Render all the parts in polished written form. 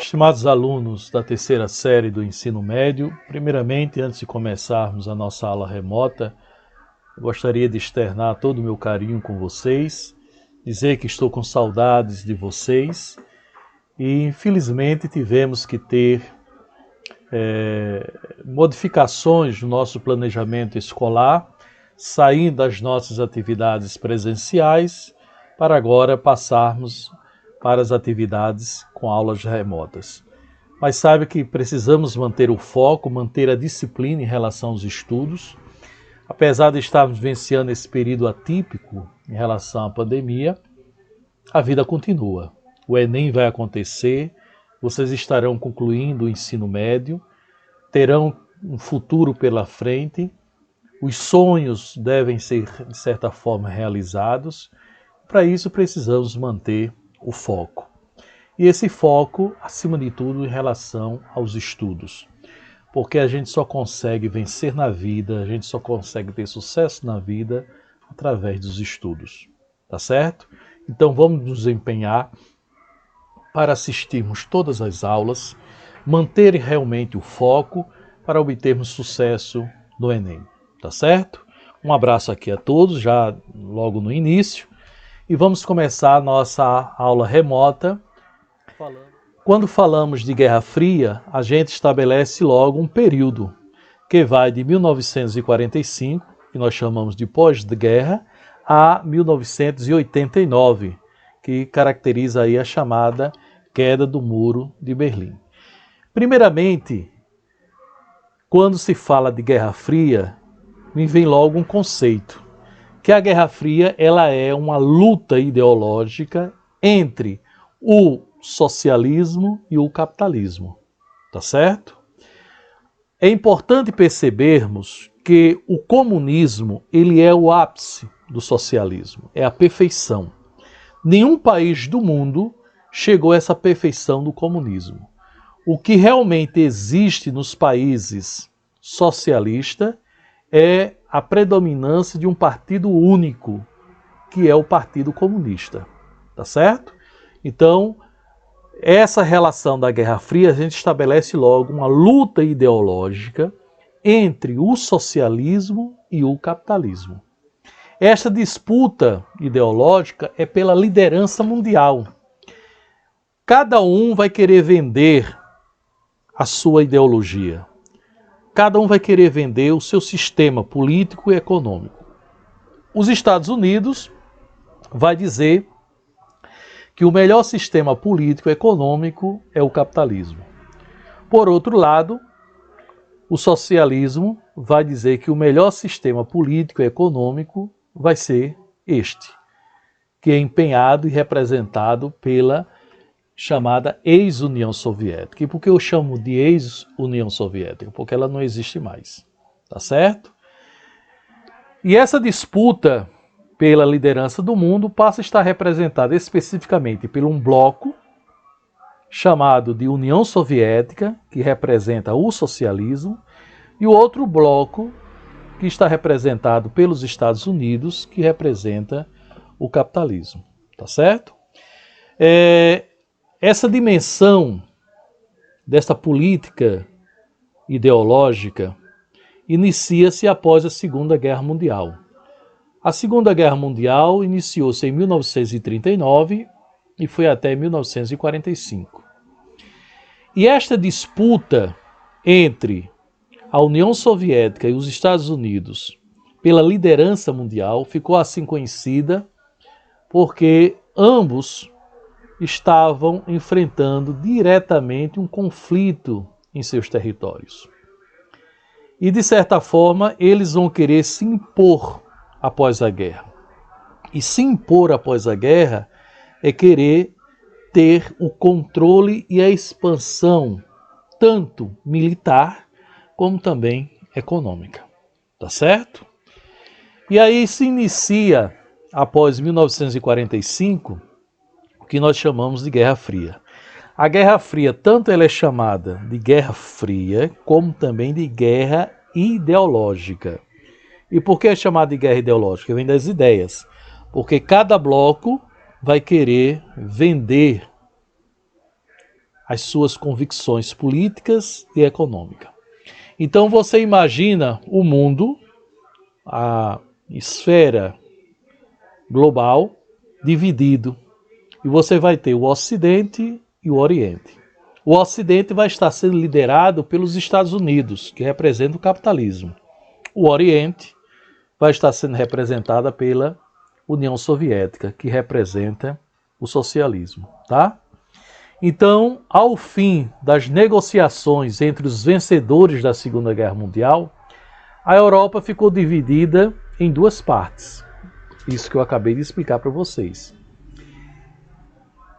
Estimados alunos da terceira série do ensino médio, primeiramente, antes de começarmos a nossa aula remota, eu gostaria de externar todo o meu carinho com vocês, dizer que estou com saudades de vocês e, infelizmente, tivemos que ter modificações no nosso planejamento escolar, saindo das nossas atividades presenciais para agora passarmos para as atividades com aulas remotas. Mas saiba que precisamos manter o foco, manter a disciplina em relação aos estudos. Apesar de estarmos vivenciando esse período atípico em relação à pandemia, a vida continua. O Enem vai acontecer, vocês estarão concluindo o ensino médio, terão um futuro pela frente, os sonhos devem ser, de certa forma, realizados. Para isso, precisamos manter o foco. E esse foco, acima de tudo, em relação aos estudos. Porque a gente só consegue vencer na vida, a gente só consegue ter sucesso na vida através dos estudos. Tá certo? Então vamos nos empenhar para assistirmos todas as aulas, manter realmente o foco para obtermos sucesso no Enem. Tá certo? Um abraço aqui a todos, já logo no início. E vamos começar a nossa aula remota. Quando falamos de Guerra Fria, a gente estabelece logo um período que vai de 1945, que nós chamamos de pós-guerra, a 1989, que caracteriza aí a chamada queda do Muro de Berlim. Primeiramente, quando se fala de Guerra Fria, me vem logo um conceito, que a Guerra Fria ela é uma luta ideológica entre o socialismo e o capitalismo, tá certo? É importante percebermos que o comunismo ele é o ápice do socialismo, é a perfeição. Nenhum país do mundo chegou a essa perfeição do comunismo. O que realmente existe nos países socialistas é a predominância de um partido único, que é o Partido Comunista, tá certo? Então, essa relação da Guerra Fria, a gente estabelece logo uma luta ideológica entre o socialismo e o capitalismo. Essa disputa ideológica é pela liderança mundial. Cada um vai querer vender a sua ideologia. Cada um vai querer vender o seu sistema político e econômico. Os Estados Unidos vai dizer que o melhor sistema político e econômico é o capitalismo. Por outro lado, o socialismo vai dizer que o melhor sistema político e econômico vai ser este, que é empenhado e representado pela chamada ex-União Soviética. E por que eu chamo de ex-União Soviética? Porque ela não existe mais, tá certo? E essa disputa pela liderança do mundo passa a estar representada especificamente por um bloco chamado de União Soviética, que representa o socialismo, e o outro bloco que está representado pelos Estados Unidos, que representa o capitalismo, tá certo? Essa dimensão desta política ideológica inicia-se após a Segunda Guerra Mundial. A Segunda Guerra Mundial iniciou-se em 1939 e foi até 1945. E esta disputa entre a União Soviética e os Estados Unidos pela liderança mundial ficou assim conhecida porque ambos estavam enfrentando diretamente um conflito em seus territórios. E, de certa forma, eles vão querer se impor após a guerra. E se impor após a guerra é querer ter o controle e a expansão, tanto militar como também econômica. Tá certo? E aí se inicia, após 1945, o que nós chamamos de Guerra Fria. A Guerra Fria, tanto ela é chamada de Guerra Fria, como também de Guerra Ideológica. E por que é chamada de guerra ideológica? Vem das ideias. Porque cada bloco vai querer vender as suas convicções políticas e econômicas. Então você imagina o mundo, a esfera global, dividido. E você vai ter o Ocidente e o Oriente. O Ocidente vai estar sendo liderado pelos Estados Unidos, que representa o capitalismo. O Oriente vai estar sendo representada pela União Soviética, que representa o socialismo, tá? Então, ao fim das negociações entre os vencedores da Segunda Guerra Mundial, a Europa ficou dividida em duas partes. Isso que eu acabei de explicar para vocês.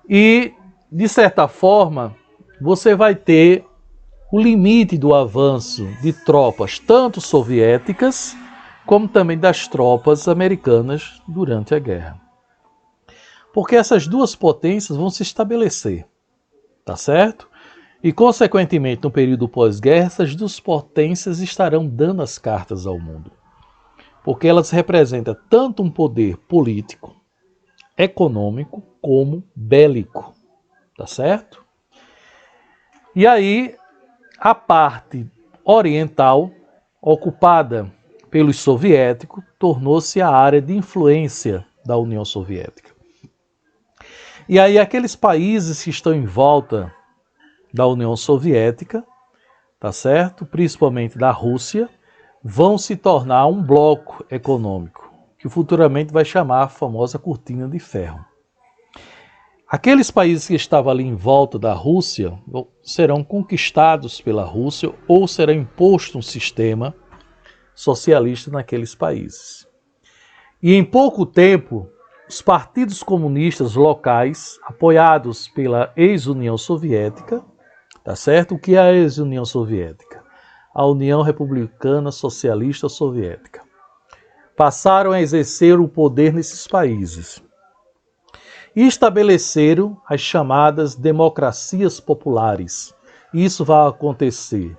E, de certa forma, você vai ter o limite do avanço de tropas, tanto soviéticas, como também das tropas americanas durante a guerra. Porque essas duas potências vão se estabelecer, tá certo? E, consequentemente, no período pós-guerra, essas duas potências estarão dando as cartas ao mundo. Porque elas representam tanto um poder político, econômico, como bélico, tá certo? E aí, a parte oriental, ocupada pelos soviéticos, tornou-se a área de influência da União Soviética. E aí aqueles países que estão em volta da União Soviética, tá certo? Principalmente da Rússia, vão se tornar um bloco econômico, que futuramente vai chamar a famosa Cortina de Ferro. Aqueles países que estavam ali em volta da Rússia serão conquistados pela Rússia ou será imposto um sistema socialista naqueles países. E em pouco tempo, os partidos comunistas locais, apoiados pela ex-União Soviética, tá certo? O que é a ex-União Soviética? A União Republicana Socialista Soviética. Passaram a exercer o poder nesses países e estabeleceram as chamadas democracias populares. Isso vai acontecer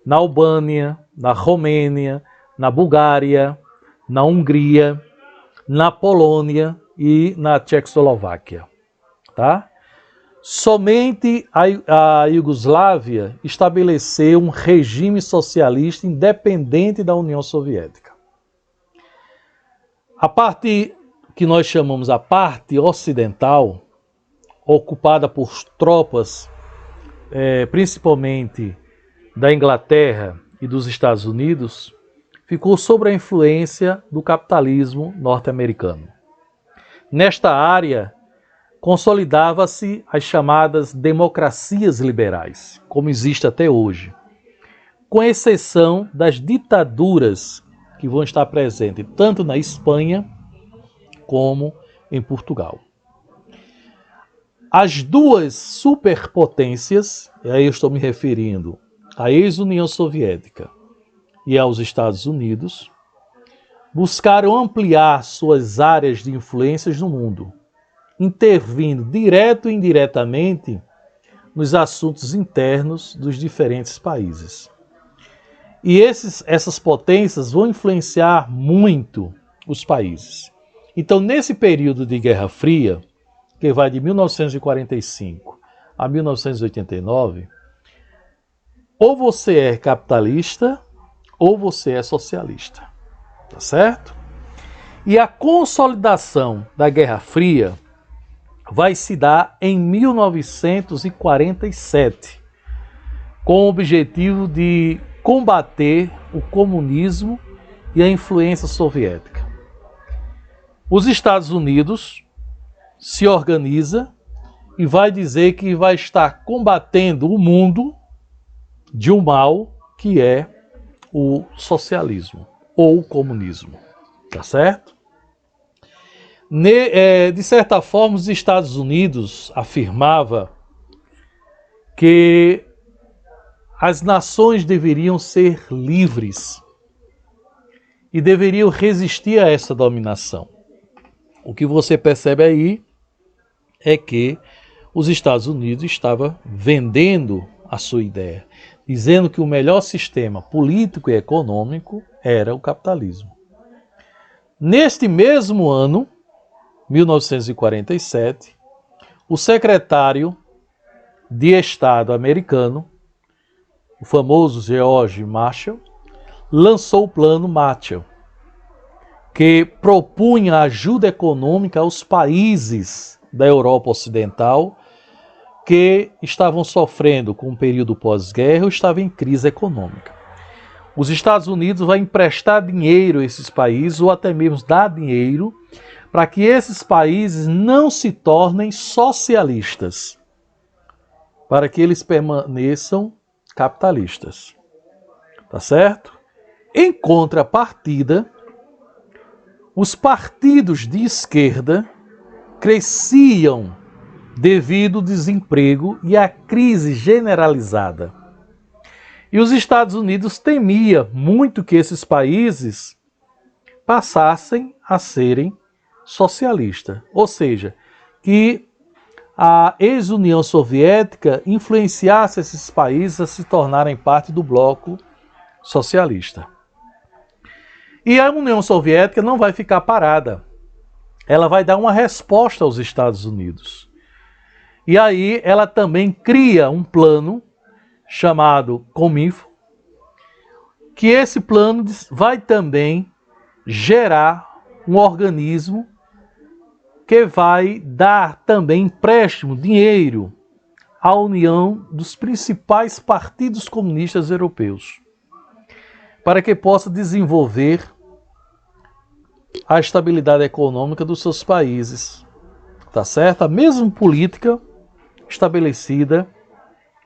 na Albânia, na Romênia, na Bulgária, na Hungria, na Polônia e na Tchecoslováquia, tá? Somente a Iugoslávia estabeleceu um regime socialista independente da União Soviética. A parte que nós chamamos a parte ocidental, ocupada por tropas, principalmente da Inglaterra e dos Estados Unidos, ficou sob a influência do capitalismo norte-americano. Nesta área, consolidava-se as chamadas democracias liberais, como existe até hoje, com exceção das ditaduras que vão estar presentes tanto na Espanha como em Portugal. As duas superpotências, e aí eu estou me referindo à ex-União Soviética e aos Estados Unidos, buscaram ampliar suas áreas de influências no mundo, intervindo direto e indiretamente nos assuntos internos dos diferentes países. E essas potências vão influenciar muito os países. Então, nesse período de Guerra Fria, que vai de 1945 a 1989, ou você é capitalista ou você é socialista, tá certo? E a consolidação da Guerra Fria vai se dar em 1947, com o objetivo de combater o comunismo e a influência soviética. Os Estados Unidos se organiza e vai dizer que vai estar combatendo o mundo de um mal que é o socialismo ou o comunismo, tá certo? De certa forma, os Estados Unidos afirmava que as nações deveriam ser livres e deveriam resistir a essa dominação. O que você percebe aí é que os Estados Unidos estavam vendendo a sua ideia, dizendo que o melhor sistema político e econômico era o capitalismo. Neste mesmo ano, 1947, o secretário de Estado americano, o famoso George Marshall, lançou o Plano Marshall, que propunha ajuda econômica aos países da Europa Ocidental que estavam sofrendo com o período pós-guerra ou estavam em crise econômica. Os Estados Unidos vão emprestar dinheiro a esses países ou até mesmo dar dinheiro para que esses países não se tornem socialistas, para que eles permaneçam capitalistas. Tá certo? Em contrapartida, os partidos de esquerda cresciam devido ao desemprego e à crise generalizada. E os Estados Unidos temia muito que esses países passassem a serem socialistas, ou seja, que a ex-União Soviética influenciasse esses países a se tornarem parte do bloco socialista. E a União Soviética não vai ficar parada. Ela vai dar uma resposta aos Estados Unidos. E aí ela também cria um plano chamado Cominfo, que esse plano vai também gerar um organismo que vai dar também empréstimo, dinheiro, à união dos principais partidos comunistas europeus, para que possa desenvolver a estabilidade econômica dos seus países. Tá certo? A mesma política estabelecida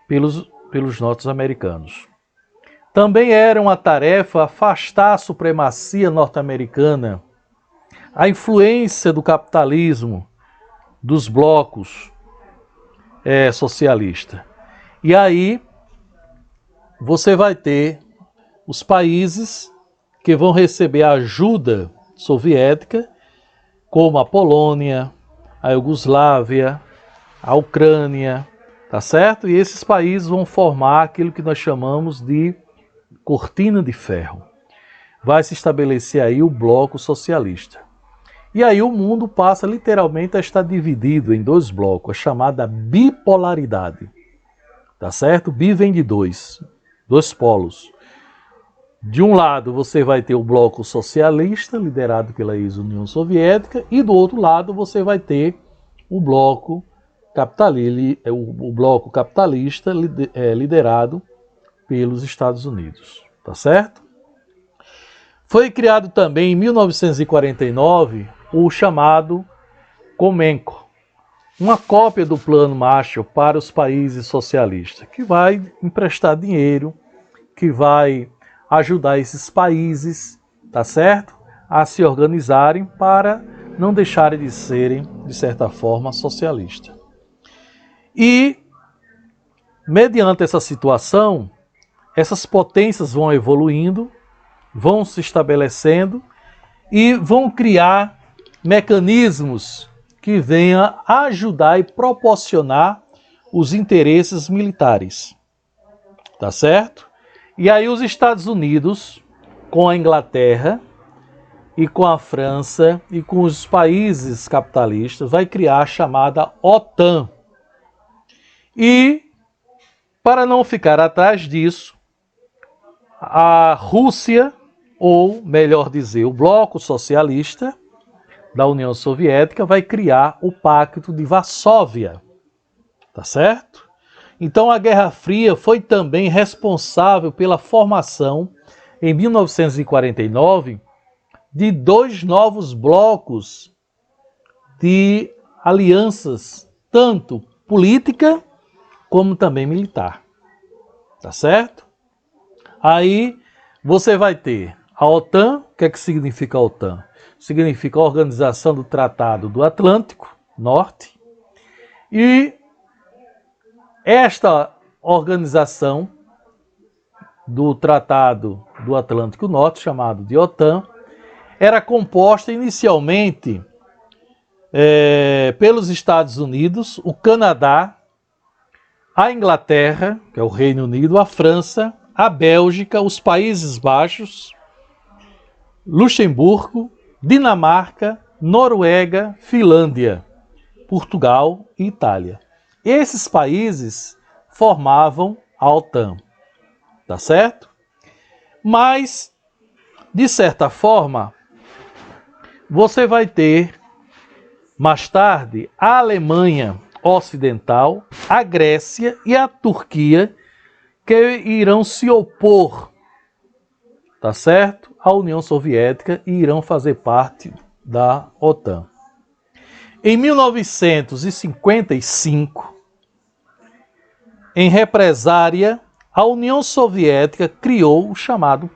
pelos norte-americanos. Também era uma tarefa afastar a supremacia norte-americana, a influência do capitalismo, dos blocos socialistas. E aí você vai ter os países que vão receber ajuda soviética, como a Polônia, a Iugoslávia, a Ucrânia, tá certo? E esses países vão formar aquilo que nós chamamos de cortina de ferro. Vai se estabelecer aí o bloco socialista. E aí o mundo passa literalmente a estar dividido em dois blocos, a chamada bipolaridade. Tá certo? Bi vem de dois polos. De um lado você vai ter o bloco socialista, liderado pela ex-União Soviética, e do outro lado você vai ter o bloco capitalista liderado pelos Estados Unidos. Tá certo? Foi criado também em 1949 o chamado Comenko, uma cópia do Plano Marshall para os países socialistas, que vai emprestar dinheiro, que vai ajudar esses países, tá certo? A se organizarem para não deixarem de serem, de certa forma, socialistas. E, mediante essa situação, essas potências vão evoluindo, vão se estabelecendo e vão criar mecanismos que venham ajudar e proporcionar os interesses militares. Tá certo? E aí os Estados Unidos, com a Inglaterra e com a França e com os países capitalistas, vai criar a chamada OTAN. E, para não ficar atrás disso, a Rússia, ou melhor dizer, o bloco socialista da União Soviética, vai criar o Pacto de Varsóvia. Tá certo? Então a Guerra Fria foi também responsável pela formação, em 1949, de dois novos blocos de alianças, tanto política como também militar. Tá certo? Aí você vai ter a OTAN. O que é que significa a OTAN? Significa a Organização do Tratado do Atlântico Norte. E esta organização do Tratado do Atlântico Norte, chamado de OTAN, era composta inicialmente pelos Estados Unidos, o Canadá, a Inglaterra, que é o Reino Unido, a França, a Bélgica, os Países Baixos, Luxemburgo, Dinamarca, Noruega, Finlândia, Portugal e Itália. Esses países formavam a OTAN, tá certo? Mas, de certa forma, você vai ter, mais tarde, a Alemanha Ocidental, a Grécia e a Turquia, que irão se opor, tá certo? À União Soviética e irão fazer parte da OTAN. Em 1955, em represária, a União Soviética criou o chamado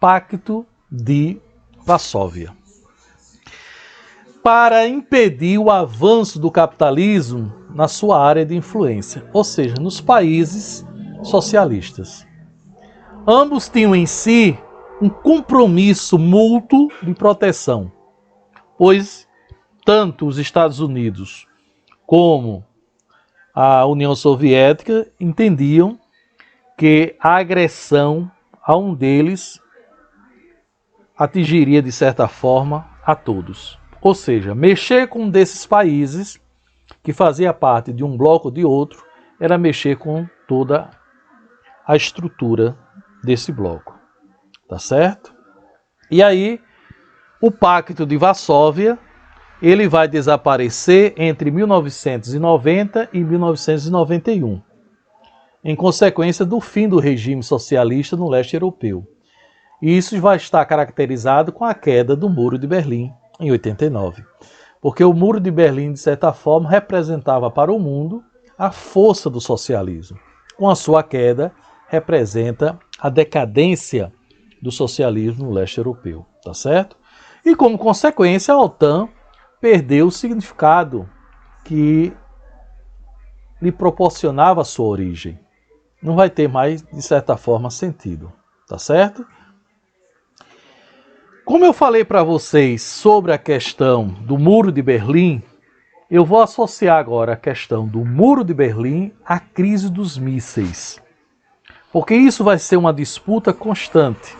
Pacto de Varsóvia, para impedir o avanço do capitalismo na sua área de influência, ou seja, nos países socialistas. Ambos tinham em si um compromisso mútuo de proteção, pois tanto os Estados Unidos como a União Soviética entendiam que a agressão a um deles atingiria, de certa forma, a todos. Ou seja, mexer com um desses países que fazia parte de um bloco ou de outro era mexer com toda a estrutura desse bloco. Tá certo? E aí, o Pacto de Varsóvia, ele vai desaparecer entre 1990 e 1991, em consequência do fim do regime socialista no leste europeu. E isso vai estar caracterizado com a queda do Muro de Berlim, em 89. Porque o Muro de Berlim, de certa forma, representava para o mundo a força do socialismo. Com a sua queda, representa a decadência do socialismo no leste europeu, tá certo? E como consequência, a OTAN perdeu o significado que lhe proporcionava a sua origem. Não vai ter mais, de certa forma, sentido, tá certo? Como eu falei para vocês sobre a questão do Muro de Berlim, eu vou associar agora a questão do Muro de Berlim à crise dos mísseis. Porque isso vai ser uma disputa constante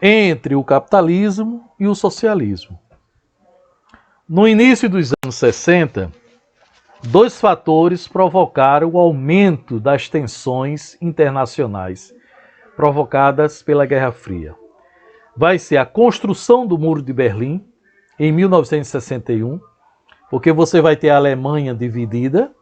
entre o capitalismo e o socialismo. No início dos anos 60, dois fatores provocaram o aumento das tensões internacionais provocadas pela Guerra Fria. Vai ser a construção do Muro de Berlim, em 1961, porque você vai ter a Alemanha dividida,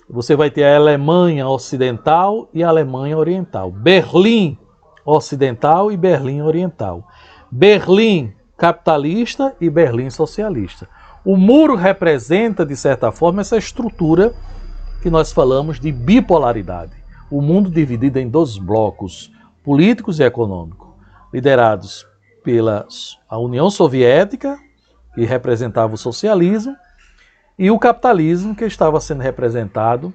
você vai ter a Alemanha Ocidental e a Alemanha Oriental. Berlim Ocidental e Berlim Oriental. Berlim capitalista e Berlim socialista. O muro representa, de certa forma, essa estrutura que nós falamos de bipolaridade. O mundo dividido em dois blocos, políticos e econômicos, liderados pela União Soviética, que representava o socialismo, e o capitalismo, que estava sendo representado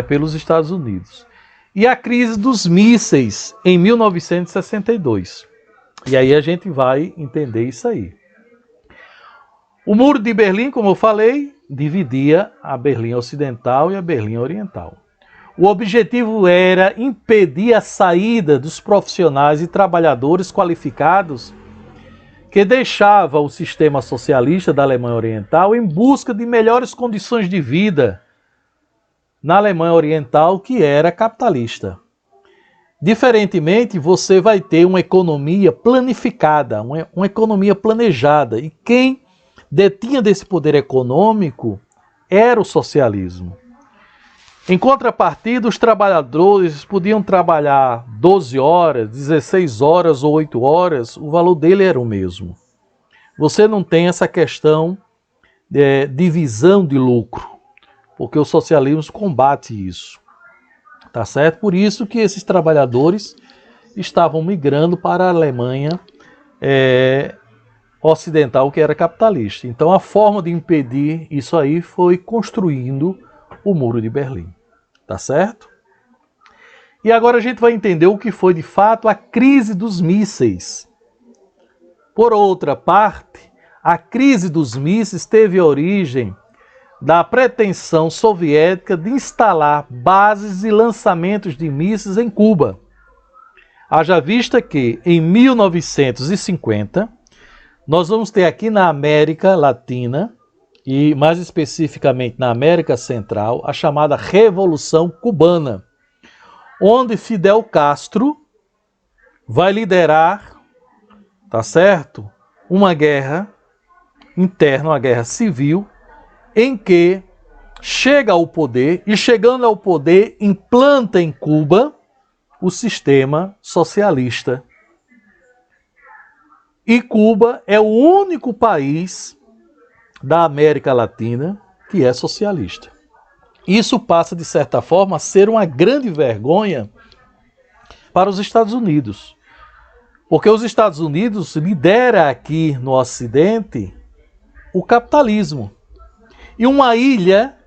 pelos Estados Unidos. E a crise dos mísseis em 1962. E aí a gente vai entender isso aí. O Muro de Berlim, como eu falei, dividia a Berlim Ocidental e a Berlim Oriental. O objetivo era impedir a saída dos profissionais e trabalhadores qualificados que deixava o sistema socialista da Alemanha Oriental em busca de melhores condições de vida na Alemanha Oriental, que era capitalista. Diferentemente, você vai ter uma economia planificada, uma economia planejada, e quem detinha desse poder econômico era o socialismo. Em contrapartida, os trabalhadores podiam trabalhar 12 horas, 16 horas ou 8 horas, o valor dele era o mesmo. Você não tem essa questão de divisão de lucro, porque o socialismo combate isso. Tá certo? Por isso que esses trabalhadores estavam migrando para a Alemanha Ocidental, que era capitalista. Então a forma de impedir isso aí foi construindo o Muro de Berlim. Tá certo? E agora a gente vai entender o que foi de fato a crise dos mísseis. Por outra parte, a crise dos mísseis teve origem da pretensão soviética de instalar bases e lançamentos de mísseis em Cuba. Haja vista que, em 1950, nós vamos ter aqui na América Latina e mais especificamente na América Central, a chamada Revolução Cubana, onde Fidel Castro vai liderar, tá certo? Uma guerra interna, uma guerra civil, em que chega ao poder e, chegando ao poder, implanta em Cuba o sistema socialista. E Cuba é o único país da América Latina que é socialista. Isso passa, de certa forma, a ser uma grande vergonha para os Estados Unidos. Porque os Estados Unidos lidera aqui no Ocidente o capitalismo. E uma ilha,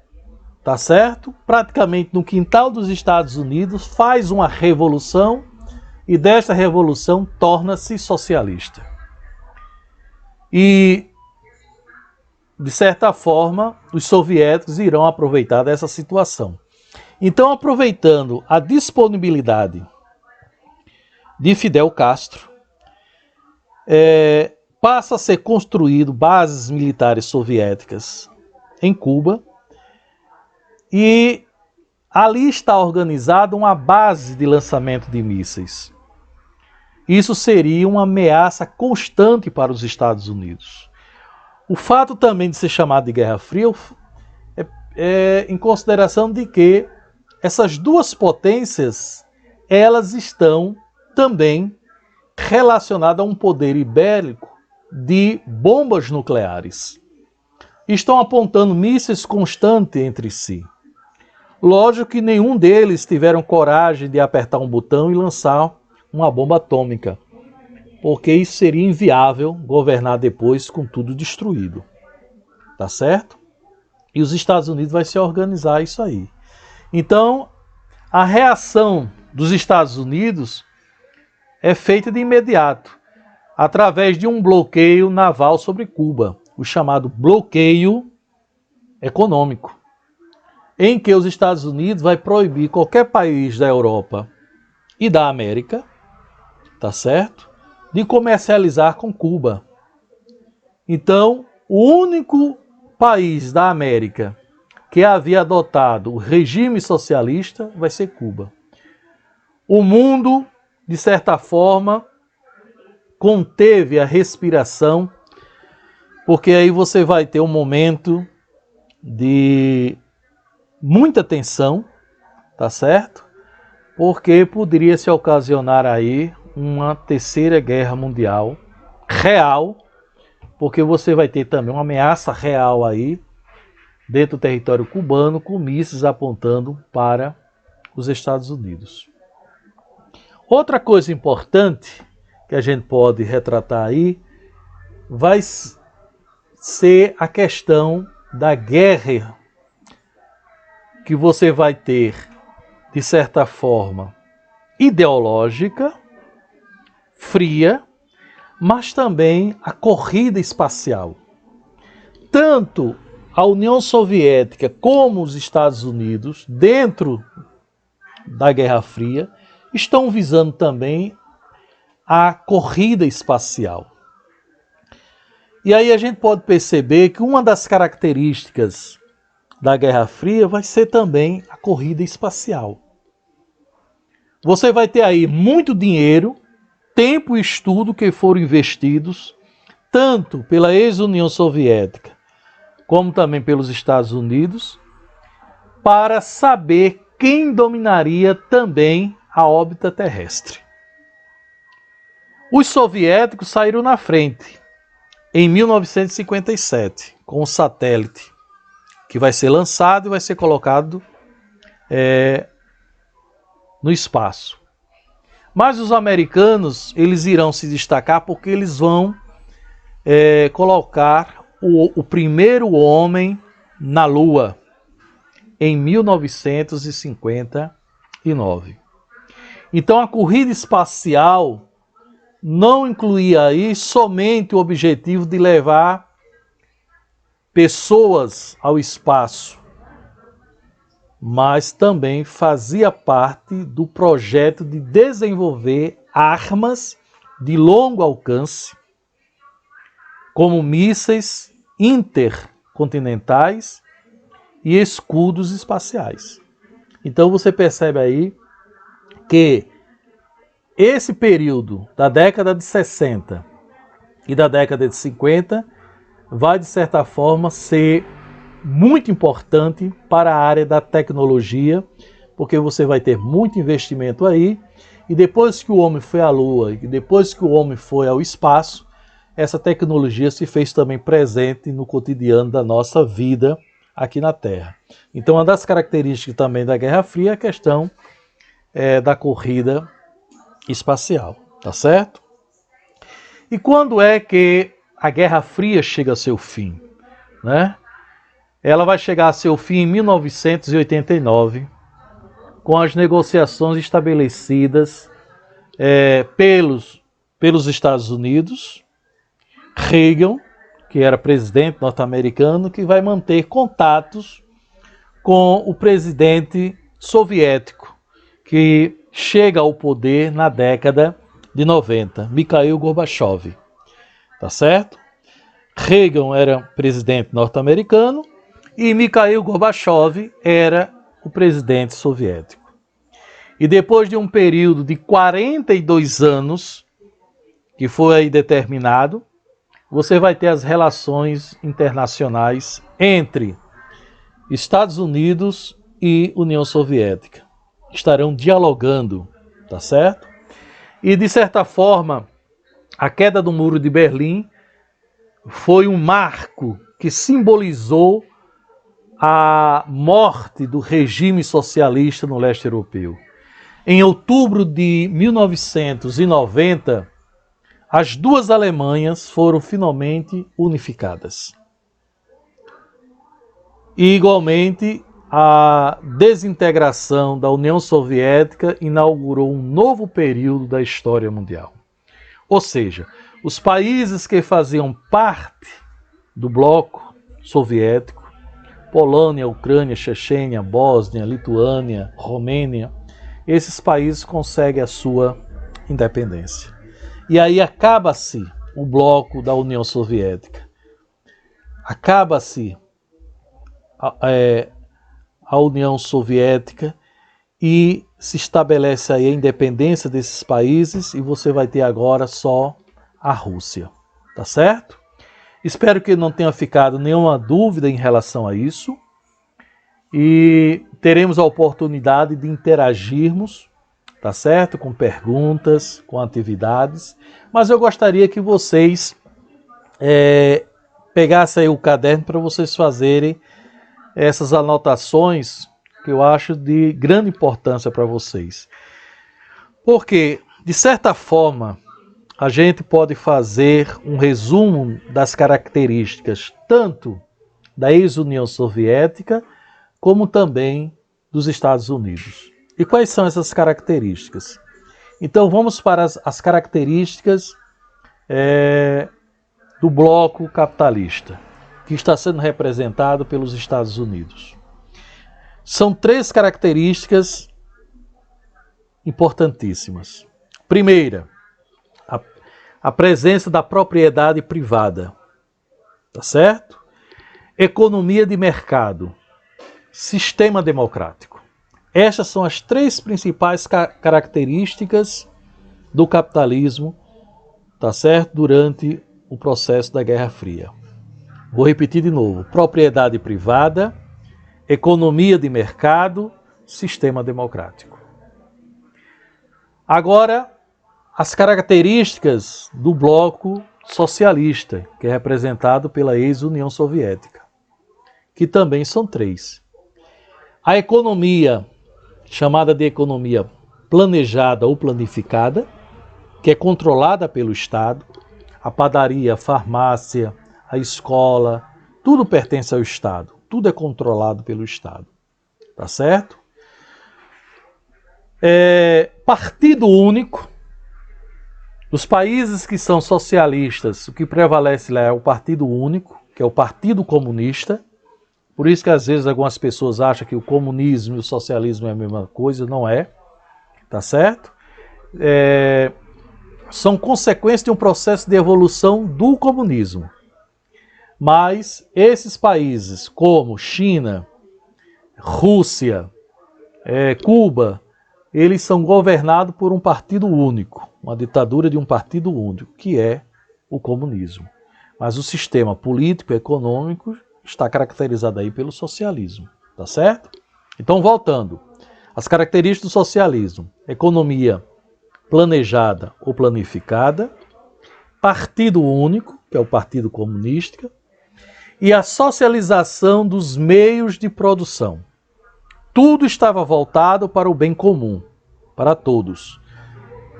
tá certo? Praticamente no quintal dos Estados Unidos, faz uma revolução e desta revolução torna-se socialista. E, de certa forma, os soviéticos irão aproveitar dessa situação. Então, aproveitando a disponibilidade de Fidel Castro, passa a ser construído bases militares soviéticas em Cuba, e ali está organizada uma base de lançamento de mísseis. Isso seria uma ameaça constante para os Estados Unidos. O fato também de ser chamado de Guerra Fria é em consideração de que essas duas potências, elas estão também relacionadas a um poder ibérico de bombas nucleares. Estão apontando mísseis constantes entre si. Lógico que nenhum deles tiveram coragem de apertar um botão e lançar uma bomba atômica, porque isso seria inviável governar depois com tudo destruído. Tá certo? E os Estados Unidos vai se organizar isso aí. Então, a reação dos Estados Unidos é feita de imediato, através de um bloqueio naval sobre Cuba, o chamado bloqueio econômico, em que os Estados Unidos vai proibir qualquer país da Europa e da América, tá certo? De comercializar com Cuba. Então, o único país da América que havia adotado o regime socialista vai ser Cuba. O mundo, de certa forma, conteve a respiração, porque aí você vai ter um momento de muita tensão, tá certo? Porque poderia se ocasionar aí uma terceira guerra mundial real, porque você vai ter também uma ameaça real aí dentro do território cubano, com mísseis apontando para os Estados Unidos. Outra coisa importante que a gente pode retratar aí vai ser a questão da guerra que você vai ter, de certa forma, ideológica, fria, mas também a corrida espacial. Tanto a União Soviética como os Estados Unidos, dentro da Guerra Fria, estão visando também a corrida espacial. E aí a gente pode perceber que uma das características da Guerra Fria vai ser também a corrida espacial. Você vai ter aí muito dinheiro, tempo e estudo que foram investidos, tanto pela ex-União Soviética, como também pelos Estados Unidos, para saber quem dominaria também a órbita terrestre. Os soviéticos saíram na frente em 1957, com o satélite, que vai ser lançado e vai ser colocado no espaço. Mas os americanos, eles irão se destacar porque eles vão colocar o primeiro homem na Lua em 1959. Então a corrida espacial não incluía aí somente o objetivo de levar pessoas ao espaço, mas também fazia parte do projeto de desenvolver armas de longo alcance, como mísseis continentais e escudos espaciais. Então você percebe aí que esse período da década de 60 e da década de 50 vai, de certa forma, ser muito importante para a área da tecnologia, porque você vai ter muito investimento aí, e depois que o homem foi à Lua, e depois que o homem foi ao espaço, essa tecnologia se fez também presente no cotidiano da nossa vida aqui na Terra. Então, uma das características também da Guerra Fria é a questão da corrida espacial, tá certo? E quando é que a Guerra Fria chega a seu fim, né? Ela vai chegar a seu fim em 1989, com as negociações estabelecidas pelos Estados Unidos, Reagan, que era presidente norte-americano, que vai manter contatos com o presidente soviético, que chega ao poder na década de 90, Mikhail Gorbachev, tá certo? Reagan era presidente norte-americano e Mikhail Gorbachev era o presidente soviético. E depois de um período de 42 anos, que foi aí determinado, você vai ter as relações internacionais entre Estados Unidos e União Soviética. Estarão dialogando, tá certo? E, de certa forma, a queda do Muro de Berlim foi um marco que simbolizou a morte do regime socialista no leste europeu. Em outubro de 1990, as duas Alemanhas foram finalmente unificadas. E, igualmente, a desintegração da União Soviética inaugurou um novo período da história mundial. Ou seja, os países que faziam parte do bloco soviético, Polônia, Ucrânia, Chechênia, Bósnia, Lituânia, Romênia, esses países conseguem a sua independência. E aí acaba-se o bloco da União Soviética. Acaba-se a União Soviética e se estabelece aí a independência desses países e você vai ter agora só a Rússia, tá certo? Espero que não tenha ficado nenhuma dúvida em relação a isso e teremos a oportunidade de interagirmos, tá certo? Com perguntas, com atividades, mas eu gostaria que vocês pegassem aí o caderno para vocês fazerem essas anotações que eu acho de grande importância para vocês. Porque, de certa forma, a gente pode fazer um resumo das características tanto da ex-União Soviética como também dos Estados Unidos. E quais são essas características? Então vamos para as características do bloco capitalista, que está sendo representado pelos Estados Unidos. São 3 características importantíssimas. Primeira, a presença da propriedade privada, tá certo? Economia de mercado, sistema democrático. Estas são as 3 principais características do capitalismo, tá certo? Durante o processo da Guerra Fria. Vou repetir de novo: propriedade privada, economia de mercado, sistema democrático. Agora, as características do bloco socialista, que é representado pela ex-União Soviética, que também são 3. A economia, chamada de economia planejada ou planificada, que é controlada pelo Estado. A padaria, a farmácia, a escola, tudo pertence ao Estado, tudo é controlado pelo Estado, tá certo? Partido único. Os países que são socialistas, o que prevalece lá é o partido único, que é o Partido Comunista. Por isso que às vezes algumas pessoas acham que o comunismo e o socialismo é a mesma coisa, não é, tá certo? São consequências de um processo de evolução do comunismo. Mas esses países como China, Rússia, Cuba, eles são governados por um partido único, uma ditadura de um partido único, que é o comunismo. Mas o sistema político e econômico está caracterizado aí pelo socialismo, tá certo? Então, voltando, as características do socialismo: economia planejada ou planificada, partido único, que é o Partido Comunista, e a socialização dos meios de produção. Tudo estava voltado para o bem comum, para todos.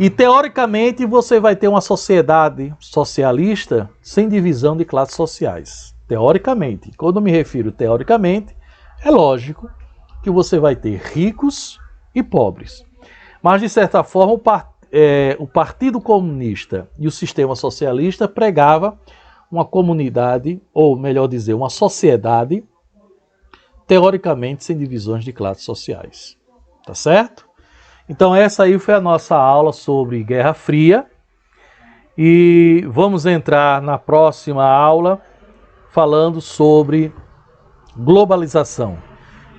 E, teoricamente, você vai ter uma sociedade socialista sem divisão de classes sociais. Teoricamente. Quando eu me refiro teoricamente, é lógico que você vai ter ricos e pobres. Mas, de certa forma, o Partido Comunista e o sistema socialista pregava uma comunidade, ou melhor dizer, uma sociedade, teoricamente sem divisões de classes sociais. Tá certo? Então essa aí foi a nossa aula sobre Guerra Fria. E vamos entrar na próxima aula falando sobre globalização.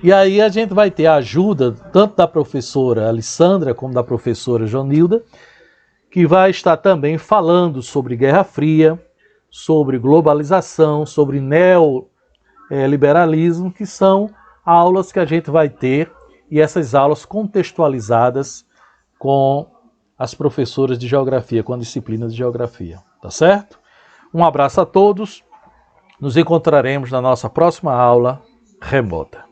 E aí a gente vai ter a ajuda tanto da professora Alessandra como da professora Jonilda, que vai estar também falando sobre Guerra Fria, sobre globalização, sobre neoliberalismo, que são aulas que a gente vai ter, e essas aulas contextualizadas com as professoras de geografia, com a disciplina de geografia, tá certo? Um abraço a todos, nos encontraremos na nossa próxima aula remota.